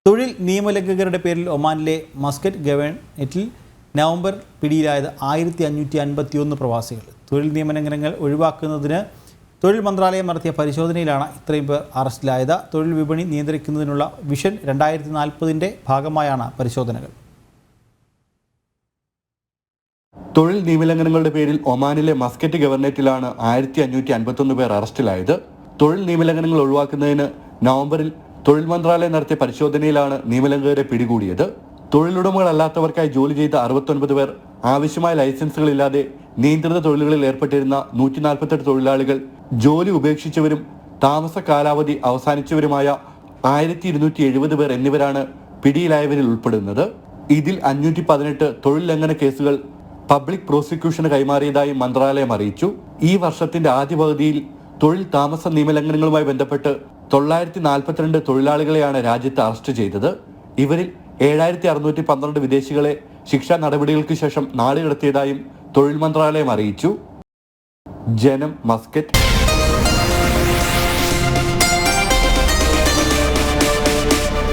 തൊഴിൽ നിയമലംഘകരുടെ പേരിൽ ഒമാനിലെ മസ്കറ്റ് ഗവൺമെൻറ്റിൽ നവംബർ പിടിയിലായത് 1551 പ്രവാസികൾ. തൊഴിൽ നിയമലംഘനങ്ങൾ ഒഴിവാക്കുന്നതിന് തൊഴിൽ മന്ത്രാലയം നടത്തിയ പരിശോധനയിലാണ് ഇത്രയും പേർ അറസ്റ്റിലായത്. തൊഴിൽ വിപണി നിയന്ത്രിക്കുന്നതിനുള്ള വിഷൻ 2040 ഭാഗമായാണ് പരിശോധനകൾ. തൊഴിൽ നിയമലംഘനങ്ങളുടെ പേരിൽ ഒമാനിലെ മസ്കറ്റ് ഗവർണറേറ്റിലാണ് 1551 പേർ അറസ്റ്റിലായത്. തൊഴിൽ നിയമലംഘനങ്ങൾ ഒഴിവാക്കുന്നതിന് നവംബറിൽ തൊഴിൽ മന്ത്രാലയം നടത്തിയ പരിശോധനയിലാണ് നിയമലംഘകരെ പിടികൂടിയത്. തൊഴിലുടമകളല്ലാത്തവർക്കായി ജോലി ചെയ്ത 69 പേർ, ആവശ്യമായ ലൈസൻസുകളില്ലാതെ നിയന്ത്രിത തൊഴിലുകളിൽ ഏർപ്പെട്ടിരുന്ന 148 തൊഴിലാളികൾ, ജോലി ഉപേക്ഷിച്ചവരും താമസ കാലാവധി അവസാനിച്ചവരുമായ 1270 പേർ എന്നിവരാണ് പിടിയിലായവരിൽ ഉൾപ്പെടുന്നത്. ഇതിൽ 518 തൊഴിൽ ലംഘന കേസുകൾ പബ്ലിക് പ്രോസിക്യൂഷന് കൈമാറിയതായി മന്ത്രാലയം അറിയിച്ചു. ഈ വർഷത്തിന്റെ ആദ്യ പകുതിയിൽ തൊഴിൽ താമസ നിയമലംഘനങ്ങളുമായി ബന്ധപ്പെട്ട് 942 തൊഴിലാളികളെയാണ് രാജ്യത്ത് അറസ്റ്റ് ചെയ്തത്. ഇവരിൽ 7612 വിദേശികളെ ശിക്ഷാ നടപടികൾക്ക് ശേഷം നാടുകടത്തിയതായും തൊഴിൽ മന്ത്രാലയം അറിയിച്ചു. ജനം, മസ്കറ്റ്.